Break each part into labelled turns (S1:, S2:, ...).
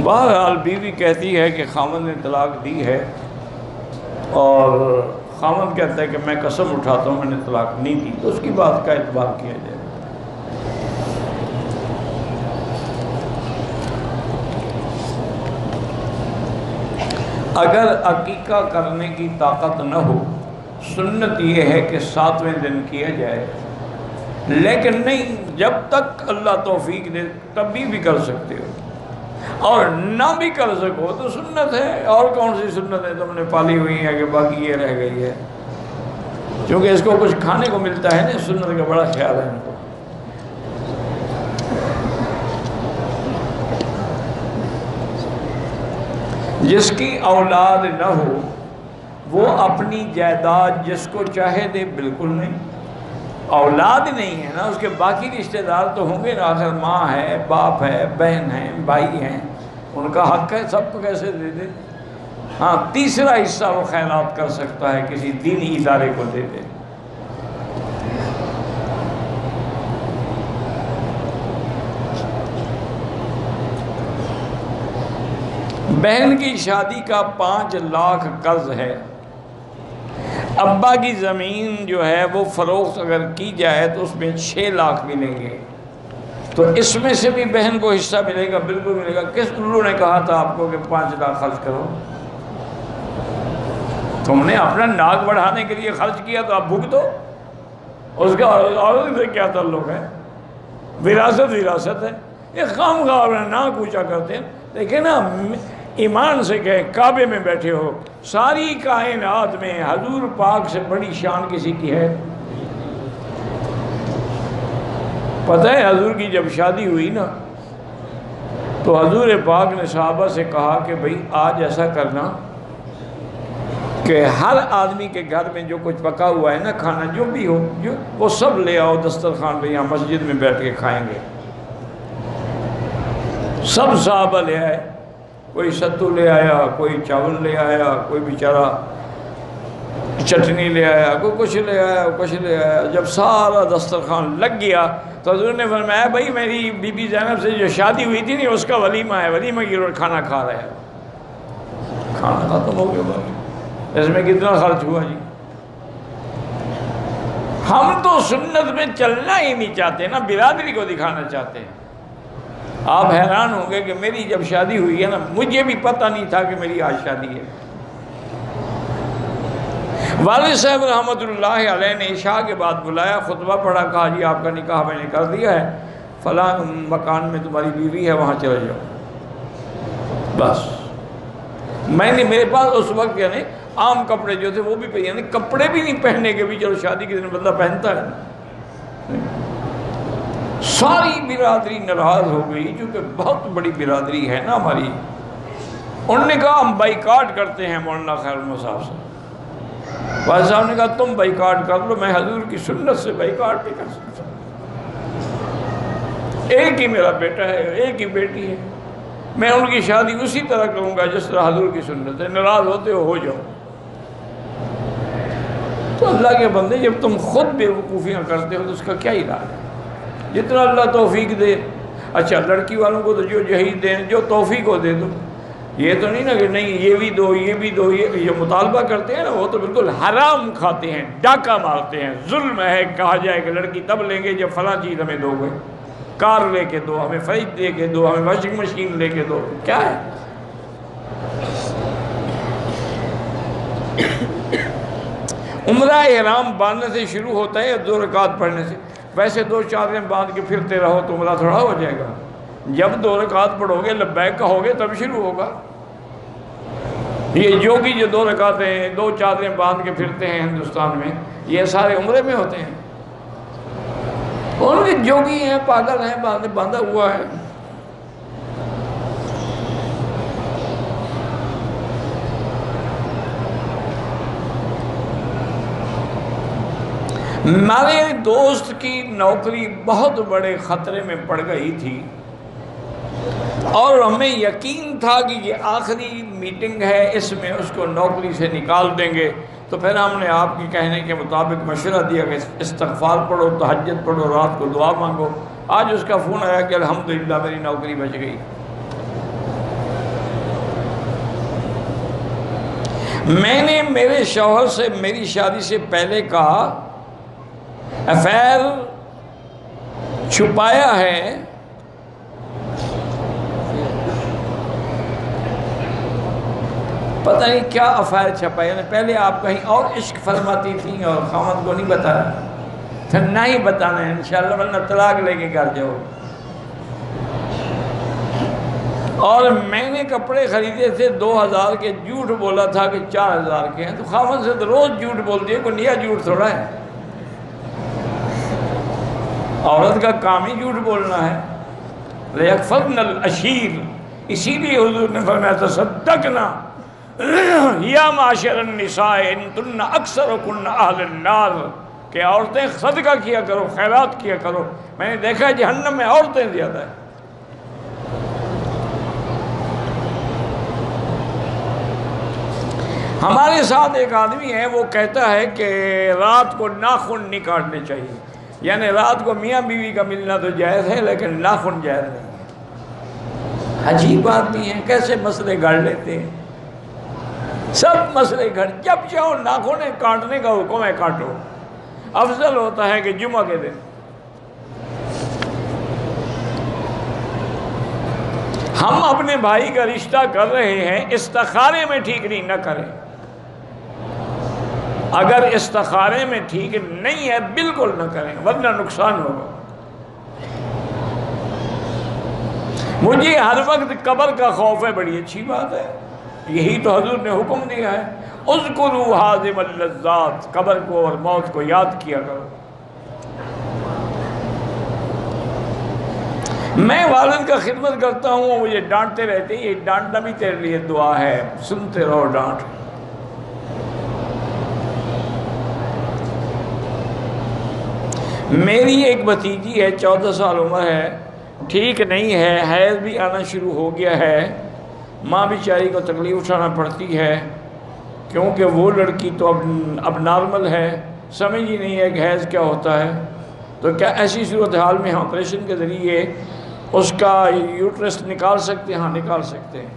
S1: بہرحال بیوی کہتی ہے کہ خاوند نے طلاق دی ہے، اور خاوند کہتا ہے کہ میں قسم اٹھاتا ہوں میں نے طلاق نہیں دی، تو اس کی بات کا اعتبار کیا جائے۔ اگر عقیقہ کرنے کی طاقت نہ ہو، سنت یہ ہے کہ 7ویں دن کیا جائے، لیکن نہیں، جب تک اللہ توفیق دے تب بھی کر سکتے ہو، اور نہ بھی کر سکو تو سنت ہے۔ اور کون سی سنت ہے تم نے پالی ہوئی ہے کہ باقی یہ رہ گئی ہے؟ کیونکہ اس کو کچھ کھانے کو ملتا ہے نا، سنت کا بڑا خیال ہے ان کو۔ جس کی اولاد نہ ہو وہ اپنی جائیداد جس کو چاہے دے، بالکل نہیں۔ اولاد نہیں ہے نا، اس کے باقی رشتہ دار تو ہوں گے نا، آخر ماں ہے، باپ ہے، بہن ہے، بھائی ہیں، ان کا حق ہے، سب کو کیسے دے دے؟ ہاں، تیسرا حصہ وہ خیرات کر سکتا ہے، کسی دینی ادارے کو دے دے۔ بہن کی شادی کا 5 لاکھ قرض ہے، ابا کی زمین جو ہے وہ فروخت اگر کی جائے تو اس میں 6 لاکھ ملیں گے، تو اس میں سے بھی بہن کو حصہ ملے گا؟ بالکل ملے گا۔ کس الو نے کہا تھا آپ کو کہ 5 لاکھ خرچ کرو؟ تم نے اپنا ناک بڑھانے کے لیے خرچ کیا تو آپ بھگتو، اس کا عورت سے کیا تعلق ہے؟ وراثت ہے۔ یہ خواہ اپنا ناک اونچا کرتے ہیں۔ دیکھیں نا، ایمان سے کہے، کعبے میں بیٹھے ہو، ساری کائنات میں حضور پاک سے بڑی شان کسی کی ہے؟ پتہ ہے حضور کی جب شادی ہوئی نا تو حضور پاک نے صحابہ سے کہا کہ بھئی آج ایسا کرنا کہ ہر آدمی کے گھر میں جو کچھ پکا ہوا ہے نا، کھانا جو بھی ہو، وہ سب لے آؤ دسترخوان پہ، یہاں مسجد میں بیٹھ کے کھائیں گے۔ سب صحابہ لے آئے، کوئی ستو لے آیا، کوئی چاول لے آیا، کوئی بیچارہ چٹنی لے آیا، کوئی کچھ لے آیا، کچھ لے آیا۔ جب سارا دسترخوان لگ گیا تو حضور نے فرمایا بھائی میری بی بی زینب سے جو شادی ہوئی تھی نہیں، اس کا ولیمہ ہے، ولیمہ کی کھانا کھا رہے ہیں۔ کھانا ختم ہو گیا بھائی، اس میں کتنا خرچ ہوا جی؟ ہم تو سنت میں چلنا ہی نہیں چاہتے نا، برادری کو دکھانا چاہتے ہیں۔ آپ حیران ہوں گے کہ میری جب شادی ہوئی ہے نا، مجھے بھی پتہ نہیں تھا کہ میری آج شادی ہے۔ والد صاحب رحمۃ اللہ علیہ نے عشاء کے بعد بلایا، خطبہ پڑھا، کہا جی آپ کا نکاح میں نے کر دیا ہے، فلاں مکان میں تمہاری بیوی ہے، وہاں چلے جاؤ۔ بس میرے پاس اس وقت یعنی عام کپڑے جو تھے وہ بھی یعنی کپڑے بھی نہیں پہننے کے بھی، چلو شادی کے دن بندہ پہنتا ہے۔ ساری برادری ناراض ہو گئی، چونکہ بہت بڑی برادری ہے نا ہماری۔ انہوں نے کہا ہم بائیکاٹ کرتے ہیں مولانا خیر محمد صاحب سے۔ والد صاحب نے کہا تم بائیکاٹ کر لو، میں حضور کی سنت سے بائیکاٹ نہیں کر سکتا۔ ایک ہی میرا بیٹا ہے، ایک ہی بیٹی ہے، میں ان کی شادی اسی طرح کروں گا جس طرح حضور کی سنت ہے۔ ناراض ہوتے ہو جاؤ۔ تو اللہ کے بندے، جب تم خود بے وقوفیاں کرتے ہو تو اس کا کیا علاج ہے؟ جتنا اللہ توفیق دے۔ اچھا، لڑکی والوں کو تو جو جہیز دیں، جو توفیق ہو دے دو۔ یہ تو نہیں نا کہ نہیں یہ بھی دو، یہ بھی دو، یہ مطالبہ کرتے ہیں نا، وہ تو بالکل حرام کھاتے ہیں، ڈاکہ مارتے ہیں۔ ظلم ہے کہا جائے کہ لڑکی تب لیں گے جب فلاں چیز ہمیں دو گے، کار لے کے دو، ہمیں فریج دے کے دو، ہمیں واشنگ مشین لے کے دو۔ کیا ہے؟ عمرہ احرام باندھنے سے شروع ہوتا ہے یا 2 رکعت پڑھنے سے؟ ویسے 2 چادریں باندھ کے پھرتے رہو تو عمرہ تھوڑا ہو جائے گا۔ جب 2 رکعت پڑھو گے، لبیک کہو گے، تب شروع ہوگا۔ یہ جو بھی 2 رکعتیں 2 چادریں باندھ کے پھرتے ہیں ہندوستان میں، یہ سارے عمرے میں ہوتے ہیں۔ ان کے جوگی ہیں، پاگل ہیں، باندھا ہوا ہے۔ ہمارے دوست کی نوکری بہت بڑے خطرے میں پڑ گئی تھی، اور ہمیں یقین تھا کہ یہ آخری میٹنگ ہے، اس میں اس کو نوکری سے نکال دیں گے۔ تو پھر ہم نے آپ کے کہنے کے مطابق مشورہ دیا کہ استغفار پڑھو، تہجد پڑھو، رات کو دعا مانگو۔ آج اس کا فون آیا کہ الحمدللہ میری نوکری بچ گئی۔ میں نے میرے شوہر سے میری شادی سے پہلے کا افیئر چھپایا ہے، پتہ نہیں کیا افیئر چھپایا، یعنی پہلے آپ کہیں اور عشق فرماتی تھیں اور خامد کو نہیں بتایا، پھر نہ ہی بتانا ہے انشاءاللہ، ورنہ طلاق لے کے گھر جاؤ۔ اور میں نے کپڑے خریدے تھے 2000 کے، جھوٹ بولا تھا کہ 4000 کے ہیں، تو خامد سے تو روز جھوٹ بول دیے، کوئی نیا جھوٹ تھوڑا ہے، عورت کا کام ہی جھوٹ بولنا ہے۔ لَيَكْفَرْنَ الْأَشِيرُ، اسی لیے حضور نے فرمایا تصدقنا یا معاشر النساء انتن اکثرکن اہل النار، کہ عورتیں صدقہ کیا کرو، خیرات کیا کرو، میں نے دیکھا ہے جہنم میں عورتیں زیادہ ہیں۔ ہمارے ساتھ ایک آدمی ہے، وہ کہتا ہے کہ رات کو ناخن نہیں کاٹنے چاہیے، یعنی رات کو میاں بیوی کا ملنا تو جائز ہے لیکن ناخن جائز نہیں ہے۔ عجیب آدمی ہیں، کیسے مسئلے گھڑ لیتے ہیں، سب مسئلے گھڑ، جب چاہو ناخن کاٹنے کا حکم ہے کاٹو، افضل ہوتا ہے کہ جمعہ کے دن۔ ہم اپنے بھائی کا رشتہ کر رہے ہیں، استخارے میں ٹھیک نہیں، نہ کریں۔ اگر استخارے میں ٹھیک نہیں ہے بالکل نہ کریں، ورنہ نقصان ہوگا۔ مجھے ہر وقت قبر کا خوف ہے، بڑی اچھی بات ہے، یہی تو حضور نے حکم دیا ہے، اذکروا ہاذم اللذات، قبر کو اور موت کو یاد کیا کرو۔ میں والد کا خدمت کرتا ہوں، وہ مجھے ڈانٹتے رہتے ہیں، یہ ڈانٹنا بھی تیرے لیے دعا ہے، سنتے رہو ڈانٹ۔ میری ایک بھتیجی ہے، 14 سال عمر ہے، ٹھیک نہیں ہے، حیض بھی آنا شروع ہو گیا ہے، ماں بیچاری کو تکلیف اٹھانا پڑتی ہے، کیونکہ وہ لڑکی تو اب نارمل ہے، سمجھ ہی نہیں ہے کہ حیض کیا ہوتا ہے۔ تو کیا ایسی صورتحال میں ہم آپریشن کے ذریعے اس کا یوٹرس نکال سکتے ہیں؟ ہاں نکال سکتے ہیں۔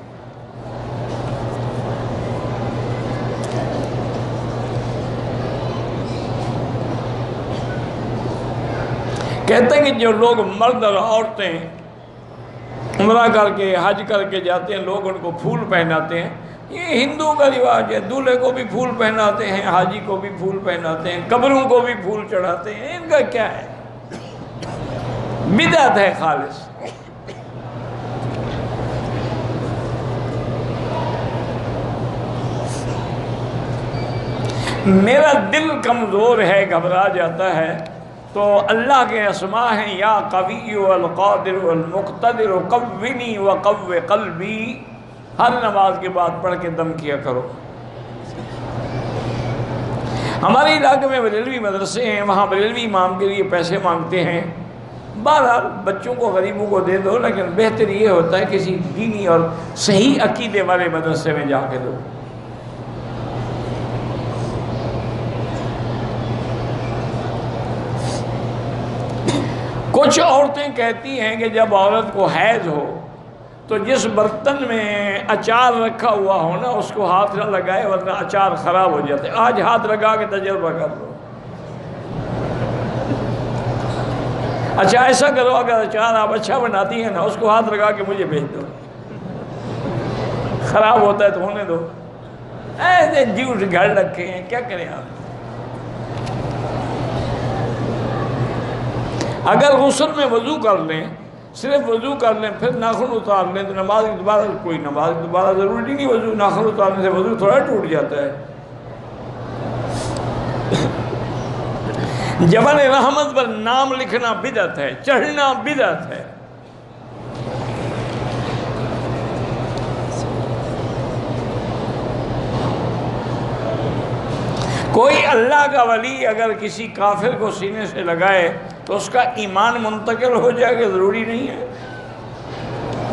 S1: کہتے ہیں کہ جو لوگ مرد اور عورتیں عمرہ کر کے حج کر کے جاتے ہیں، لوگ ان کو پھول پہناتے ہیں، یہ ہندوؤں کا رواج ہے، دولہے کو بھی پھول پہناتے ہیں، حاجی کو بھی پھول پہناتے ہیں، قبروں کو بھی پھول چڑھاتے ہیں، ان کا کیا ہے؟ بدعت ہے خالص۔ میرا دل کمزور ہے، گھبرا جاتا ہے، تو اللہ کے اسماء ہیں، یا قوی والقادر والمقتدر قوّنی وقوّ قلبی، ہر نماز کے بعد پڑھ کے دم کیا کرو۔ ہمارے علاقے میں بریلوی مدرسے ہیں، وہاں بریلوی امام کے لیے پیسے مانگتے ہیں، بہرحال بچوں کو غریبوں کو دے دو، لیکن بہتر یہ ہوتا ہے کسی دینی اور صحیح عقیدے والے مدرسے میں جا کے دو۔ کچھ عورتیں کہتی ہیں کہ جب عورت کو حیض ہو تو جس برتن میں اچار رکھا ہوا ہو نا اس کو ہاتھ نہ لگائے، ورنہ اچار خراب ہو جاتے۔ آج ہاتھ لگا کے تجربہ کر لو۔ اچھا ایسا کرو، اگر اچار آپ اچھا بناتی ہیں نا، اس کو ہاتھ لگا کے مجھے بھیج دو، خراب ہوتا ہے تو ہونے دو۔ ایسے جھوٹ گھر رکھے ہیں، کیا کریں آپ؟ اگر غسل میں وضو کر لیں، صرف وضو کر لیں، پھر ناخن اتار لیں تو نماز دوبارہ ضروری نہیں، وضو ناخن اتارنے سے وضو تھوڑا ٹوٹ جاتا ہے۔ جبل رحمت پر نام لکھنا بدعت ہے، چڑھنا بدعت ہے۔ کوئی اللہ کا ولی اگر کسی کافر کو سینے سے لگائے تو اس کا ایمان منتقل ہو جائے گا، ضروری نہیں ہے۔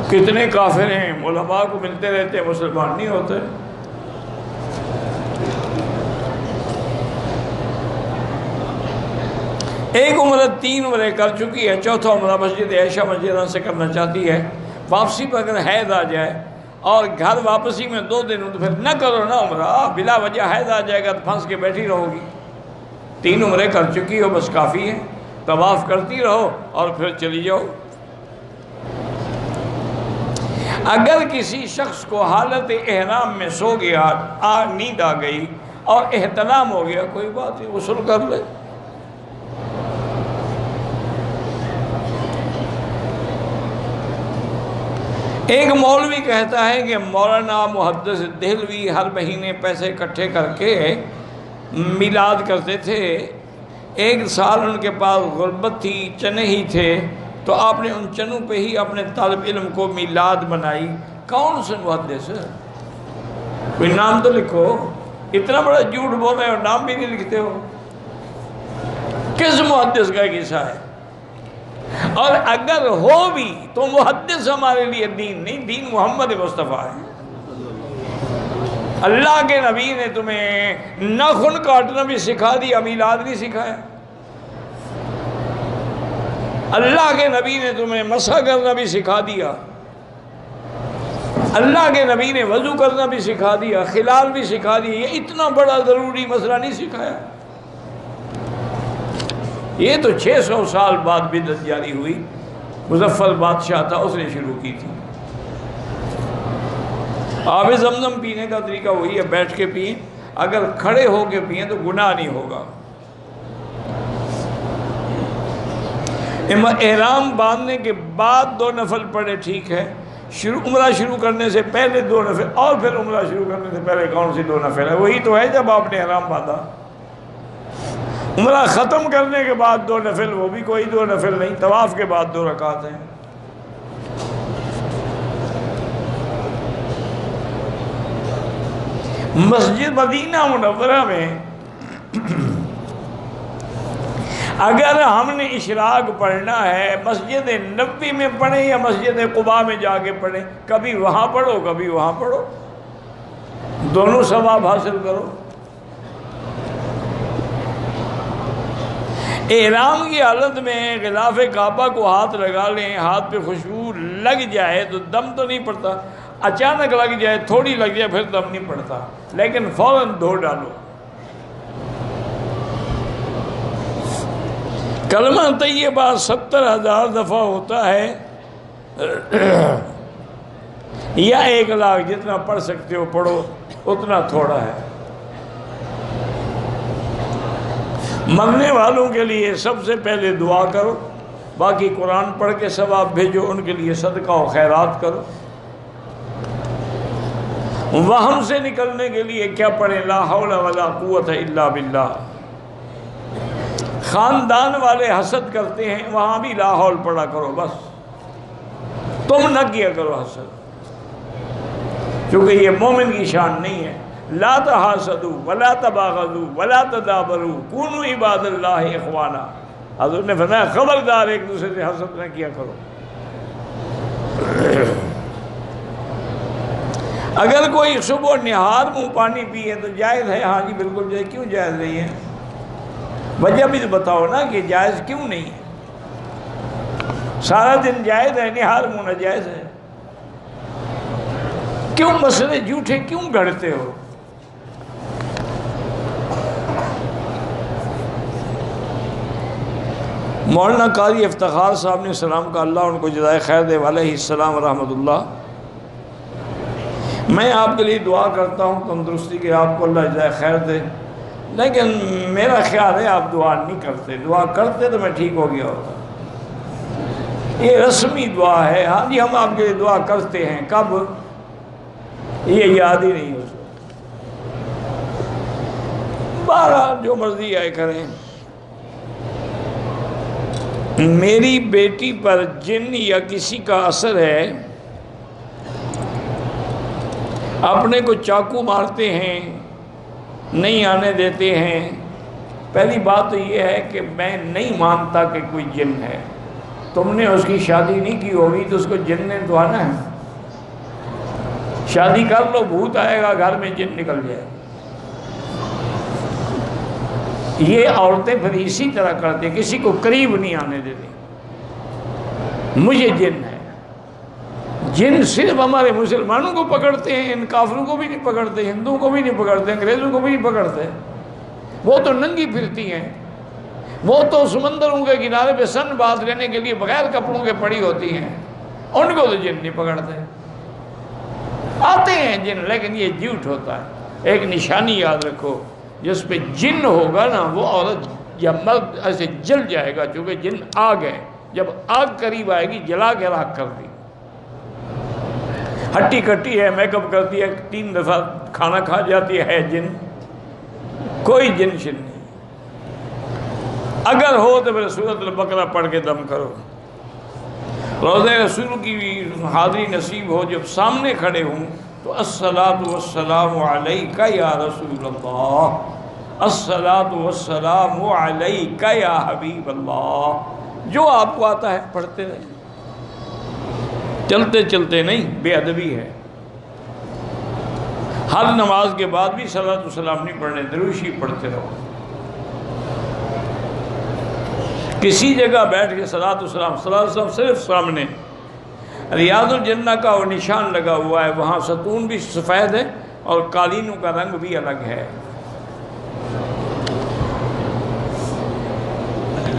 S1: کتنے کافر ہیں، علماء کو ملتے رہتے ہیں، مسلمان نہیں ہوتے۔ ایک عمرہ 3 عمرے کر چکی ہے، چوتھا عمرہ مسجد عائشہ مسجد سے کرنا چاہتی ہے، واپسی پر اگر حیض آ جائے اور گھر واپسی میں 2 دن تو پھر نہ کرو نا عمرہ، بلا وجہ حیض آ جائے گا تو پھنس کے بیٹھی رہو گی۔ 3 عمرے کر چکی ہو بس کافی ہے، طواف کرتی رہو اور پھر چلی جاؤ۔ اگر کسی شخص کو حالت احرام میں سو گیا، نیند آ گئی اور احتلام ہو گیا، کوئی بات نہیں، غسل کر لے۔ ایک مولوی کہتا ہے کہ مولانا محدث دہلوی ہر مہینے پیسے اکٹھے کر کے میلاد کرتے تھے۔ ایک سال ان کے پاس غربت تھی، چنے ہی تھے، تو آپ نے ان چنوں پہ ہی اپنے طالب علم کو میلاد بنائی۔ کون سے محدث؟ کوئی نام تو لکھو، اتنا بڑا جھوٹ بول رہے ہو نام بھی نہیں لکھتے ہو۔ کس محدث کا قصہ ہے؟ اور اگر ہو بھی تو محدث ہمارے لیے دین نہیں، دین محمد مصطفیٰ ہے۔ اللہ کے نبی نے تمہیں ناخن کاٹنا بھی سکھا دیا، میلاد نہیں سکھایا۔ اللہ کے نبی نے تمہیں مسح کرنا بھی سکھا دیا، اللہ کے نبی نے وضو کرنا بھی سکھا دیا، خلال بھی سکھا دیا، یہ اتنا بڑا ضروری مسئلہ نہیں سکھایا۔ یہ تو 600 سال بعد بدعت جاری ہوئی، مظفر بادشاہ تھا اس نے شروع کی تھی۔ آب زمزم پینے کا طریقہ وہی ہے، بیٹھ کے پئیں، اگر کھڑے ہو کے پئیں تو گناہ نہیں ہوگا۔ احرام باندھنے کے بعد 2 نفل پڑھے ٹھیک ہے، عمرہ شروع کرنے سے پہلے 2 نفل، اور پھر عمرہ شروع کرنے سے پہلے کون سی 2 نفل ہے؟ وہی تو ہے جب آپ نے احرام باندھا۔ عمرہ ختم کرنے کے بعد 2 نفل، وہ بھی کوئی 2 نفل نہیں، طواف کے بعد 2 رکعت ہیں۔ مسجد مدینہ منورہ میں اگر ہم نے اشراق پڑھنا ہے، مسجد نبوی میں پڑھیں یا مسجد قباء میں جا کے پڑھیں، کبھی وہاں پڑھو کبھی وہاں پڑھو، دونوں ثواب حاصل کرو۔ احرام کی حالت میں غلاف کعبہ کو ہاتھ لگا لیں، ہاتھ پہ خوشبو لگ جائے تو دم تو نہیں پڑتا، اچانک لگ جائے، تھوڑی لگ جائے، پھر دم نہیں پڑتا، لیکن فوراً دھو ڈالو۔ کلمہ طیبہ 70,000 دفعہ ہوتا ہے یا 1,00,000، جتنا پڑھ سکتے ہو پڑھو، اتنا تھوڑا ہے۔ مرنے والوں کے لیے سب سے پہلے دعا کرو، باقی قرآن پڑھ کے ثواب بھیجو، ان کے لیے صدقہ و خیرات کرو۔ وہم سے نکلنے کے لیے کیا پڑھیں؟ لا حول ولا قوت الا باللہ۔ خاندان والے حسد کرتے ہیں، وہاں بھی لا حول پڑھا کرو، بس تم نہ کیا کرو حسد، کیونکہ یہ مومن کی شان نہیں ہے۔ لا تحاسدوا ولا تباغضوا ولا تدابروا کونوا عباد اللہ اخوانا۔ حضرت نے فرمایا خبردار ایک دوسرے سے حسد نہ کیا کرو۔ اگر کوئی صبح نہار منہ پانی پیے تو جائز ہے؟ ہاں جی بالکل جائز۔ کیوں جائز نہیں ہے؟ وجہ بھی تو بتاؤ نا کہ جائز کیوں نہیں ہے؟ سارا دن جائز ہے، نہار منہ ناجائز ہے؟ کیوں مسئلے جھوٹے کیوں گھڑتے ہو؟ مولانا قاضی افتخار صاحب نے سلام کا، اللہ ان کو جزائے خیر دے، علیہ السلام ورحمۃ اللہ۔ میں آپ کے لیے دعا کرتا ہوں تندرستی کے، آپ کو اللہ جزائے خیر دے، لیکن میرا خیال ہے آپ دعا نہیں کرتے، دعا کرتے تو میں ٹھیک ہو گیا ہوتا۔ یہ رسمی دعا ہے، ہاں جی ہم آپ کے لیے دعا کرتے ہیں، کب؟ یہ یاد ہی نہیں ہو سکتا۔ بہرحال جو مرضی آئے کریں۔ میری بیٹی پر جن یا کسی کا اثر ہے، اپنے کو چاقو مارتے ہیں، نہیں آنے دیتے ہیں۔ پہلی بات تو یہ ہے کہ میں نہیں مانتا کہ کوئی جن ہے، تم نے اس کی شادی نہیں کی ہوگی تو اس کو جن نے تو آنا ہے۔ شادی کر لو، بھوت آئے گا گھر میں، جن نکل جائے۔ یہ عورتیں پھر اسی طرح کرتے، کسی کو قریب نہیں آنے دیتی، مجھے جن ہے، جن صرف ہمارے مسلمانوں کو پکڑتے ہیں، ان کافروں کو بھی نہیں پکڑتے، ہندوؤں کو بھی نہیں پکڑتے، انگریزوں کو بھی نہیں پکڑتے. وہ تو ننگی پھرتی ہیں، وہ تو سمندروں کے کنارے پہ سن باندھ لینے کے لیے بغیر کپڑوں کے پڑی ہوتی ہیں، ان کو تو جن نہیں پکڑتے. آتے ہیں جن، لیکن یہ جھوٹ ہوتا ہے. ایک نشانی یاد رکھو، جس پہ جن ہوگا نا وہ عورت یا مرد ایسے جل جائے گا، چونکہ جن آگ ہے. جب آگ قریب آئے گی جلا کے راکھ کر دی. ہٹی کٹی ہے، میک اپ کرتی ہے، 3 دفعہ کھانا کھا جاتی ہے جن. کوئی جن شن نہیں. اگر ہو تو پھر سورۃ البقرہ پڑھ کے دم کرو. روضہ رسول کی حاضری نصیب ہو، جب سامنے کھڑے ہوں تو الصلاۃ والسلام علیک یا رسول اللہ، الصلاۃ والسلام علیک یا حبیب اللہ. جو آپ کو آتا ہے پڑھتے رہیں، چلتے چلتے نہیں. بے ادبی ہے. ہر نماز کے بعد بھی صلاۃ والسلام نہیں پڑھنے، درود شریف پڑھتے رہو. کسی جگہ بیٹھ کے صلاۃ والسلام صرف سامنے. ریاض الجنہ کا وہ نشان لگا ہوا ہے، وہاں ستون بھی سفید ہے اور قالینوں کا رنگ بھی الگ ہے.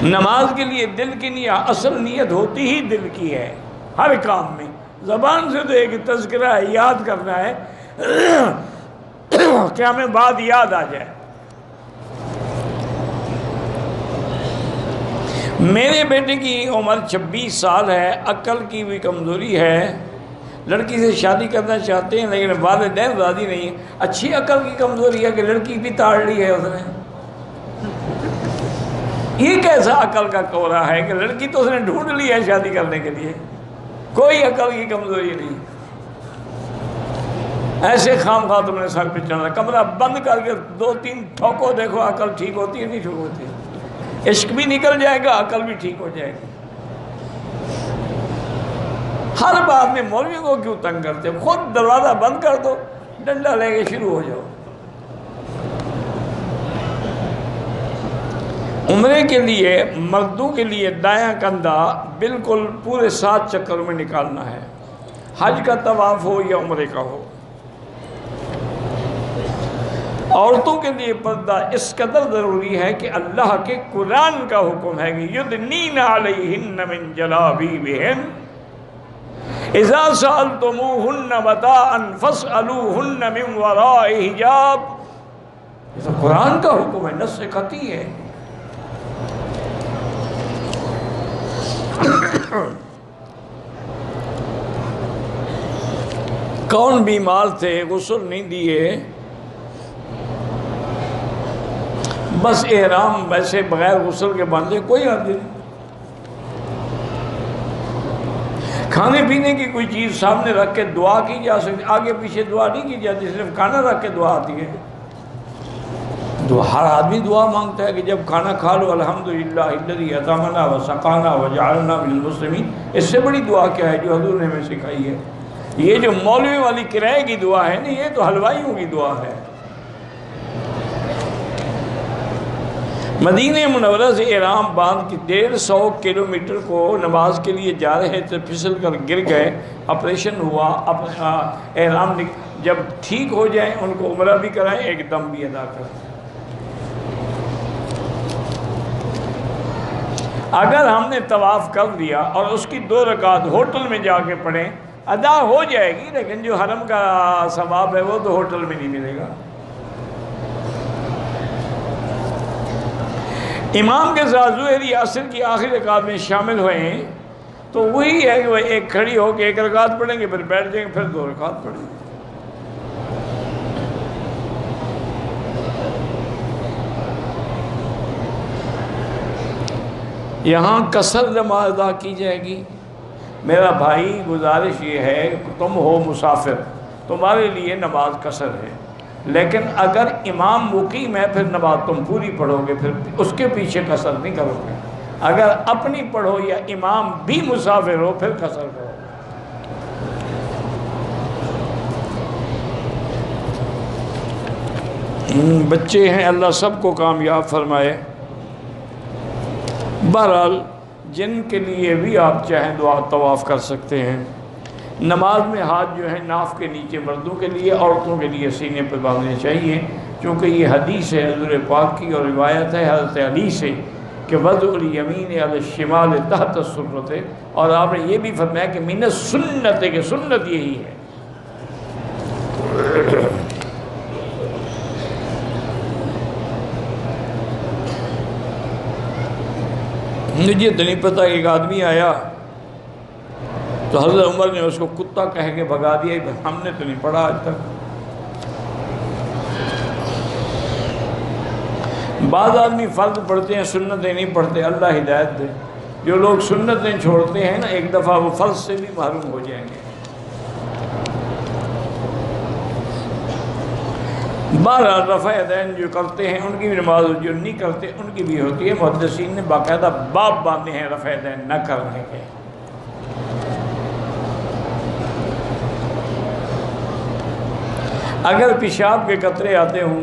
S1: نماز کے لیے دل کی نیت، اصل نیت ہوتی ہی دل کی ہے. ہر کام میں زبان سے تو ایک تذکرہ ہے، یاد کرنا ہے کہ ہمیں بات یاد آ جائے. میرے بیٹے کی عمر 26 سال ہے، عقل کی بھی کمزوری ہے. لڑکی سے شادی کرنا چاہتے ہیں لیکن والدین راضی نہیں ہیں. اچھی عقل کی کمزوری ہے کہ لڑکی بھی تاڑ لی ہے اس نے. یہ کیسا عقل کا کورا ہے کہ لڑکی تو اس نے ڈھونڈ لی ہے شادی کرنے کے لیے. کوئی عقل کی کمزوری نہیں. ایسے خام خواہ تم نے سر پہ چڑھنا. کمرہ بند کر کے 2-3 ٹھوکو، دیکھو عقل ٹھیک ہوتی ہے نہیں ٹھیک ہوتی. عشق بھی نکل جائے گا، عقل بھی ٹھیک ہو جائے گی. ہر بات میں مولوی کو کیوں تنگ کرتے؟ خود دروازہ بند کر دو، ڈنڈا لے کے شروع ہو جاؤ. عمرے کے لیے مردوں کے لیے دایاں کندھا بالکل پورے 7 چکر میں نکالنا ہے، حج کا طواف ہو یا عمرے کا ہو. عورتوں کے لیے پردہ اس قدر ضروری ہے کہ اللہ کے قرآن کا حکم ہے کہ یدنین علیہن من جلابیبہن اذا سألتموہن متاعا فاسألوہن من وراء حجاب. یہ تو قرآن کا حکم ہے، نص قطعی ہے. کون بیمار تھے، غسل نہیں دیے، بس احرام ویسے بغیر غسل کے باندھے، کوئی حد نہیں. کھانے پینے کی کوئی چیز سامنے رکھ کے دعا کی جا سکتی، آگے پیچھے دعا نہیں کی جاتی، صرف کھانا رکھ کے دعا آتی ہے. ہر آدمی دعا مانگتا ہے کہ جب کھانا کھا لو الحمدللہ الذی اطعمنا وسقانا وجعلنا من المسلمین. اس سے بڑی دعا کیا ہے جو حضور نے ہمیں سکھائی ہے؟ یہ جو مولوی والی کرائے کی دعا ہے نا، یہ تو حلوائیوں کی دعا ہے. مدینہ منورہ سے احرام باندھ کے 150 کلومیٹر کو نماز کے لیے جا رہے تھے، پھسل کر گر گئے، آپریشن ہوا. احرام جب ٹھیک ہو جائیں ان کو عمرہ بھی کرائیں، ایک دم بھی ادا کریں. اگر ہم نے طواف کر دیا اور اس کی 2 رکعت ہوٹل میں جا کے پڑھیں، ادا ہو جائے گی، لیکن جو حرم کا ثواب ہے وہ تو ہوٹل میں نہیں ملے گا. امام کے ساتھ ظہر یا عصر کی آخری رکعت میں شامل ہوئے ہیں تو وہی ہے کہ وہ ایک کھڑی ہو کے 1 رکعت پڑھیں گے، پھر بیٹھ جائیں گے، پھر 2 رکعت پڑھیں گے. یہاں قصر نماز ادا کی جائے گی. میرا بھائی گزارش یہ ہے کہ تم ہو مسافر، تمہارے لیے نماز قصر ہے، لیکن اگر امام مقیم ہے پھر نماز تم پوری پڑھو گے، پھر اس کے پیچھے قصر نہیں کرو گے. اگر اپنی پڑھو یا امام بھی مسافر ہو پھر قصر کرو. بچے ہیں، اللہ سب کو کامیاب فرمائے. بہرحال جن کے لیے بھی آپ چاہیں دعا طواف کر سکتے ہیں. نماز میں ہاتھ جو ہے ناف کے نیچے مردوں کے لیے، عورتوں کے لیے سینے پہ باندھنے چاہیے، چونکہ یہ حدیث ہے حضور پاک کی اور روایت ہے حضرت علی سے کہ وضع الیمین علی الشمال تحت السرۃ، اور آپ نے یہ بھی فرمایا کہ من السنت ہے، کہ سنت یہی ہے۔ مجھے تو نہیں پتہ، ایک آدمی آیا تو حضرت عمر نے اس کو کتا کہہ کے بھگا دیا، ہم نے تو نہیں پڑھا آج تک۔ بعض آدمی فرض پڑھتے ہیں، سنتیں نہیں پڑھتے، اللہ ہدایت دے۔ جو لوگ سنتیں چھوڑتے ہیں نا، ایک دفعہ وہ فرض سے بھی محروم ہو جائیں گے۔ بہرحال رفع یدین جو کرتے ہیں ان کی بھی نماز، جو نہیں کرتے ان کی بھی ہوتی ہے۔ محدثین نے باقاعدہ باب باندھے ہیں رفع یدین نہ کرنے کے۔ اگر پیشاب کے قطرے آتے ہوں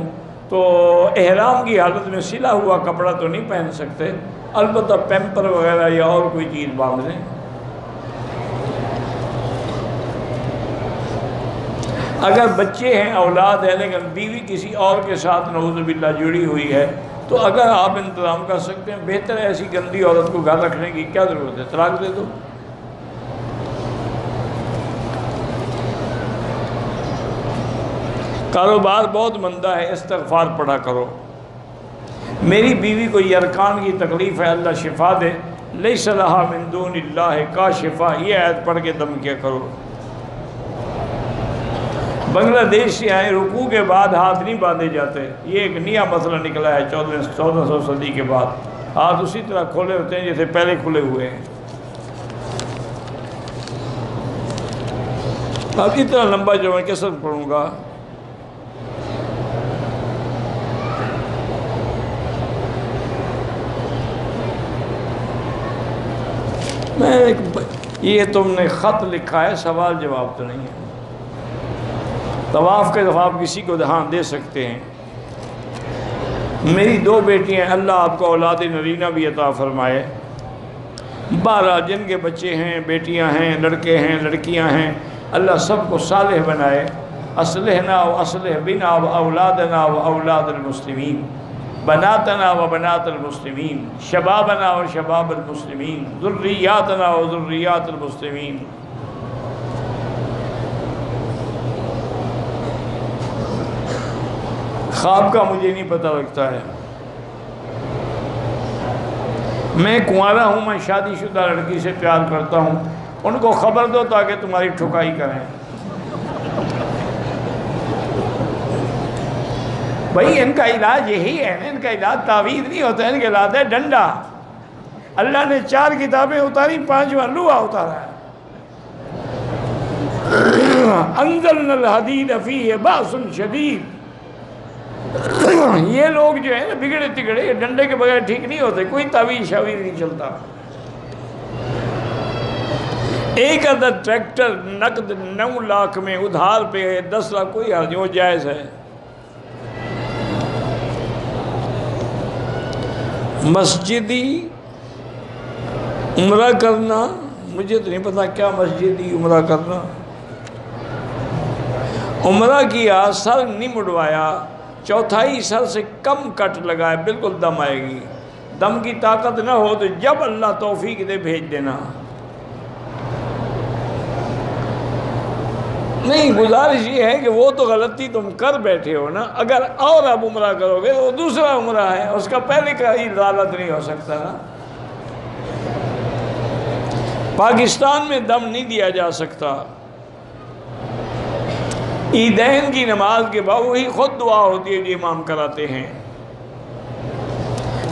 S1: تو احرام کی حالت میں سلا ہوا کپڑا تو نہیں پہن سکتے، البتہ پیمپر وغیرہ یا اور کوئی چیز باندھ لیں۔ اگر بچے ہیں، اولاد ہے، لیکن بیوی کسی اور کے ساتھ نعوذ باللہ جڑی ہوئی ہے، تو اگر آپ انتظام کر سکتے ہیں، بہتر ہے ایسی گندی عورت کو گھر رکھنے کی کیا ضرورت ہے، طلاق دے دو۔ کاروبار بہت مندہ ہے، استغفار پڑھا کرو۔ میری بیوی کو یرکان کی تکلیف ہے، اللہ شفا دے، لیس لہا من دون اللہ کاشفہ، یہ آیت پڑھ کے دم کیا کرو۔ بنگلہ دیش سے آئے، رکوع کے بعد ہاتھ نہیں باندھے جاتے، یہ ایک نیا مسئلہ نکلا ہے 1400 صدی کے بعد۔ ہاتھ اسی طرح کھولے ہوتے ہیں جیسے پہلے کھلے ہوئے ہیں۔ اب اتنا لمبا جو میں کثرت پڑھوں گا۔ یہ تم نے خط لکھا ہے، سوال جواب تو نہیں ہے۔ طواف کے جواب کسی کو دہان دے سکتے ہیں۔ میری 2 بیٹیاں، اللہ آپ کو اولاد نرینہ بھی عطا فرمائے۔ 12 جن کے بچے ہیں، بیٹیاں ہیں، لڑکے ہیں، لڑکیاں ہیں، اللہ سب کو صالح بنائے۔ اصلحنا و اصلح بنا و اولادنا و اولاد المسلمین، بناتنا و بنات المسلمین، شبابنا و شباب المسلمین، ذریاتنا و ذریات المسلمین۔ خواب کا مجھے نہیں پتہ لگتا ہے۔ میں کنوارا ہوں، میں شادی شدہ لڑکی سے پیار کرتا ہوں، ان کو خبر دو تاکہ تمہاری ٹھکائی کریں۔ بھائی ان کا علاج یہی ہے، ان کا علاج تعویذ نہیں ہوتا، ان کا علاج ہے ڈنڈا۔ اللہ نے 4 کتابیں اتاری، 5واں لوہا اتارا ہے۔ انزلنا الحدید فیہ باس شدید۔ یہ لوگ جو ہیں نا بگڑے تگڑے، یہ ڈنڈے کے بغیر ٹھیک نہیں ہوتے، کوئی تعویذ شاویذ نہیں چلتا۔ ایک عدد ٹریکٹر نقد 9 لاکھ میں ادھار پہ ہے، 10 لاکھ کوئی حرج، وہ جائز ہے۔ مسجدی عمرہ کرنا، مجھے تو نہیں پتا کیا مسجدی عمرہ کرنا۔ عمرہ کیا، سر نہیں مڑوایا، 1/4 سر سے کم کٹ لگائے، بالکل دم آئے گی۔ دم کی طاقت نہ ہو تو جب اللہ توفیق دے بھیج دینا۔ نہیں، گزارش یہ ہے کہ وہ تو غلطی تم کر بیٹھے ہو نا، اگر اور اب عمرہ کرو گے تو وہ دوسرا عمرہ ہے، اس کا پہلے کا ہی غلط نہیں ہو سکتا نا۔ پاکستان میں دم نہیں دیا جا سکتا۔ عیدین کی نماز کے بعد وہی خود دعا ہوتی ہے جو امام کراتے ہیں۔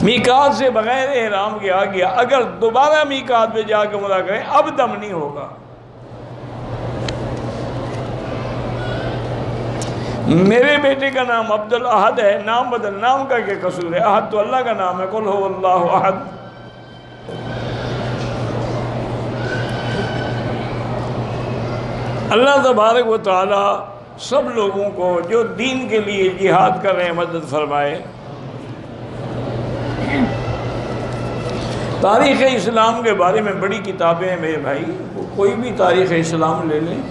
S1: میقات سے بغیر احرام کے آ گیا، اگر دوبارہ میقات پہ جا کے عمرہ کریں اب دم نہیں ہوگا۔ میرے بیٹے کا نام عبد الاحد ہے، نام بدل، نام کا کیا قصور ہے؟ احد تو اللہ کا نام ہے، قل هو اللہ احد۔ اللہ تبارک و تعالی سب لوگوں کو جو دین کے لیے جہاد کر رہے ہیں مدد فرمائے۔ تاریخ اسلام کے بارے میں بڑی کتابیں ہیں میرے بھائی، کوئی بھی تاریخ اسلام لے لیں۔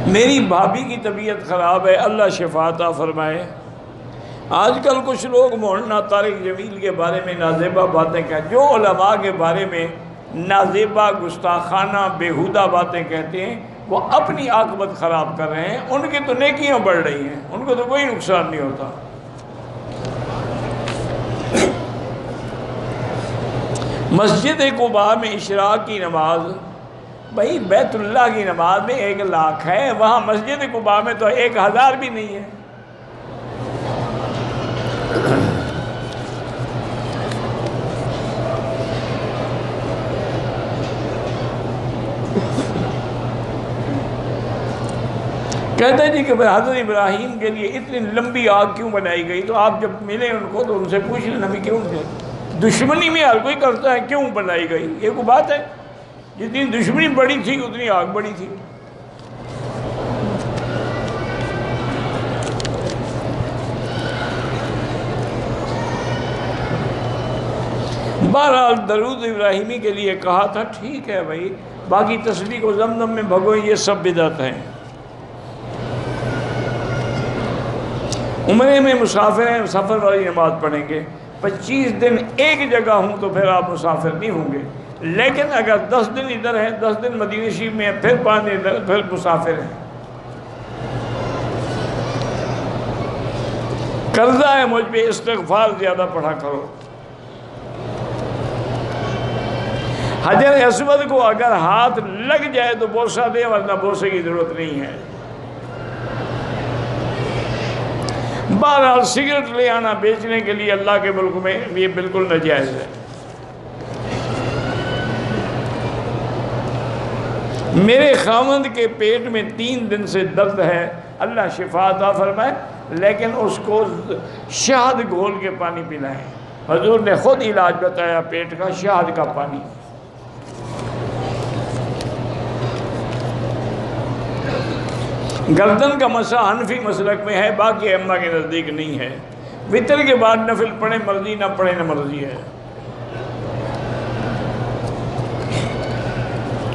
S1: میری بھابھی کی طبیعت خراب ہے، اللہ شفا عطا فرمائے۔ آج کل کچھ لوگ مولانا طارق جمیل کے بارے میں نازیبہ باتیں کہتے ہیں، جو علماء کے بارے میں نازیبہ گستاخانہ بیہودہ باتیں کہتے ہیں، وہ اپنی عاقبت خراب کر رہے ہیں۔ ان کی تو نیکیاں بڑھ رہی ہیں، ان کو تو کوئی نقصان نہیں ہوتا۔ مسجد قباء میں اشراق کی نماز، بھائی بیت اللہ کی نماز میں 1,00,000 ہے، وہاں مسجد قباء میں تو 1,000 بھی نہیں ہے۔ کہتے ہیں جی کہ حضرت ابراہیم کے لیے اتنی لمبی آگ کیوں بنائی گئی؟ تو آپ جب ملے ان کو تو ان سے پوچھ لینا بھی کیوں تھے، دشمنی میں ہر کوئی کرتا ہے، کیوں بنائی گئی؟ یہ کوئی بات ہے؟ جتنی دشمنی بڑی تھی اتنی آگ بڑی تھی۔ بہرحال درود ابراہیمی کے لیے کہا تھا، ٹھیک ہے بھائی، باقی تسبیح کو زمزم میں بھگوئیں، یہ سب بدعت ہیں۔ عمرے میں مسافر ہیں، سفر والی نماز پڑھیں گے۔ 25 دن ایک جگہ ہوں تو پھر آپ مسافر نہیں ہوں گے، لیکن اگر 10 دن ادھر ہیں، 10 دن مدینہ شریف میں ہیں، پھر 5 دن ادھر، پھر مسافر ہیں۔ قرضہ ہے مجھ پہ، استغفار زیادہ پڑھا کرو۔ حجر اسود کو اگر ہاتھ لگ جائے تو بوسہ دے، ورنہ بوسے کی ضرورت نہیں ہے۔ بہرحال سگریٹ لے آنا بیچنے کے لیے اللہ کے ملک میں یہ بالکل ناجائز ہے۔ میرے خاوند کے پیٹ میں 3 دن سے درد ہے، اللہ شفا عطا فرمائے، لیکن اس کو شہد گھول کے پانی پلائیں۔ حضور نے خود علاج بتایا پیٹ کا، شہد کا پانی۔ گردن کا مسح حنفی مسلک میں ہے، باقی ائمہ کے نزدیک نہیں ہے۔ وطر کے بعد نفل پڑھیں، مرضی نہ پڑھیں نہ مرضی ہے۔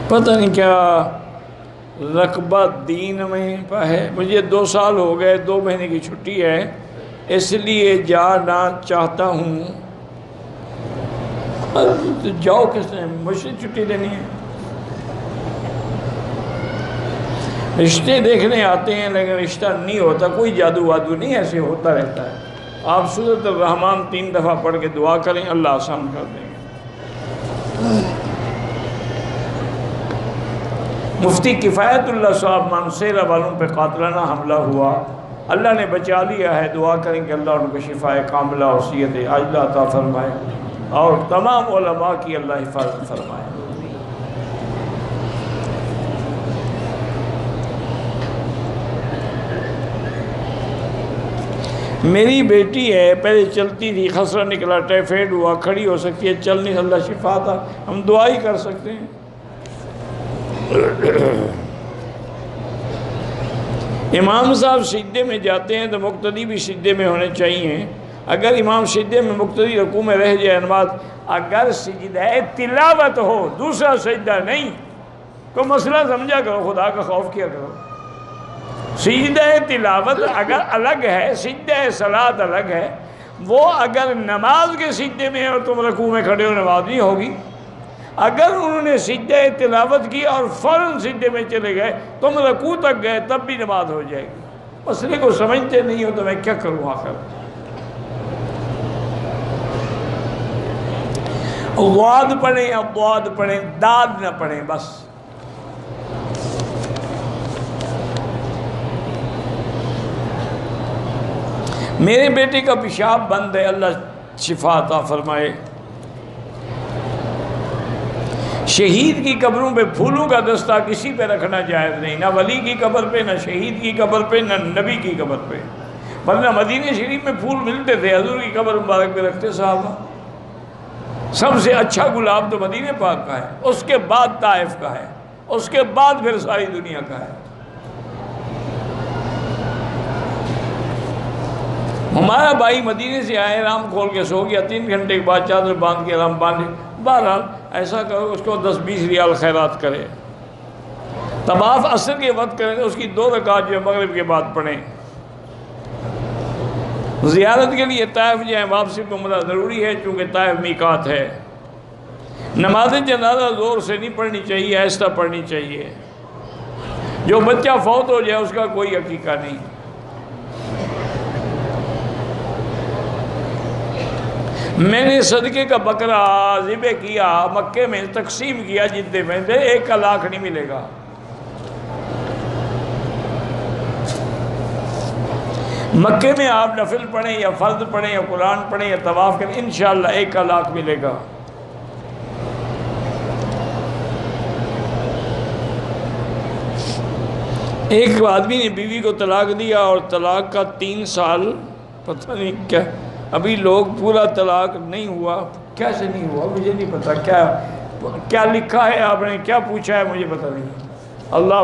S1: پتہ نہیں کیا رقبہ دین میں ہے۔ مجھے 2 سال ہو گئے، 2 مہینے کی چھٹی ہے، اس لیے جانا چاہتا ہوں۔ جاؤ کس نے، مجھ سے چھٹی لینی ہے؟ رشتے دیکھنے آتے ہیں لیکن رشتہ نہیں ہوتا، کوئی جادو وادو نہیں، ایسے ہوتا رہتا ہے۔ آپ سورۃ الرحمن 3 دفعہ پڑھ کے دعا کریں، اللہ آسان کر دیں گے۔ مفتی کفایت اللہ صاحب مانسیرہ والوں پہ قاتلانہ حملہ ہوا، اللہ نے بچا لیا ہے، دعا کریں کہ اللہ ان کو شفاء کاملہ اور صحت عاجلہ عطا فرمائے، اور تمام علماء کی اللہ حفاظت فرمائے۔ میری بیٹی ہے، پہلے چلتی تھی، خسرہ نکلا، ٹائیفائڈ ہوا، کھڑی ہو سکتی ہے، چل نہیں، اللہ شفا تھا، ہم دعا ہی کر سکتے ہیں۔ امام صاحب سجدے میں جاتے ہیں تو مقتدی بھی سجدے میں ہونے چاہیے۔ اگر امام سجدے میں مقتدی رکوع میں رہ جائے نماز، اگر سجدہ تلاوت ہو، دوسرا سجدہ نہیں، کوئی مسئلہ سمجھا کرو، خدا کا خوف کیا کرو۔ سجدہ تلاوت اگر الگ ہے، سجدہ صلاۃ الگ ہے، وہ اگر نماز کے سجدے میں ہے اور تم رکوع میں کھڑے ہو، نماز نہیں ہوگی۔ اگر انہوں نے سجدہ تلاوت کی اور فوراً سجدے میں چلے گئے، تم رکوع تک گئے، تب بھی نماز ہو جائے گی۔ مسئلے کو سمجھتے نہیں ہو تو میں کیا کروں آخر؟ واد پڑھیں، ابواد پڑھیں، داد نہ پڑھیں، بس۔ میرے بیٹے کا پیشاب بند ہے، اللہ شفا عطا فرمائے۔ شہید کی قبروں پہ پھولوں کا دستہ کسی پہ رکھنا جائز نہیں، نہ ولی کی قبر پہ، نہ شہید کی قبر پہ، نہ نبی کی قبر پہ، ورنہ مدینہ شریف میں پھول ملتے تھے، حضور کی قبر مبارک پہ رکھتے صحابہ۔ سب سے اچھا گلاب تو مدینہ پاک کا ہے، اس کے بعد طائف کا ہے، اس کے بعد پھر ساری دنیا کا ہے۔ ہمارا بھائی مدینے سے آئے، رام کھول کے سو گیا، 3 گھنٹے کے بعد چادر باندھ کے رام باندھے. بہرحال ایسا کرو اس کو 10-20 ریال خیرات کرے. طواف عصر کے وقت کریں تو اس کی 2 رکعت جو مغرب کے بعد پڑھیں. زیارت کے لیے طائف جو ہے واپسی کو عمرہ ضروری ہے، چونکہ طائف میقات ہے. نماز جنازہ زور سے نہیں پڑھنی چاہیے، آہستہ پڑھنی چاہیے. جو بچہ فوت ہو جائے اس کا کوئی عقیقہ نہیں. میں نے صدقے کا بکرا ذبح کیا، مکے میں تقسیم کیا، جتنے میں سے 1 لاکھ نہیں ملے گا. مکے میں آپ نفل پڑھیں یا فرض پڑھیں یا قرآن پڑھیں یا طواف کریں، انشاءاللہ 1 لاکھ ملے گا. ایک آدمی نے بیوی کو طلاق دیا اور طلاق کا 3 سال پتہ نہیں کیا، ابھی لوگ پورا طلاق نہیں ہوا. کیسے نہیں ہوا مجھے نہیں پتا، کیا لکھا ہے آپ نے، کیا پوچھا ہے مجھے پتہ نہیں. اللہ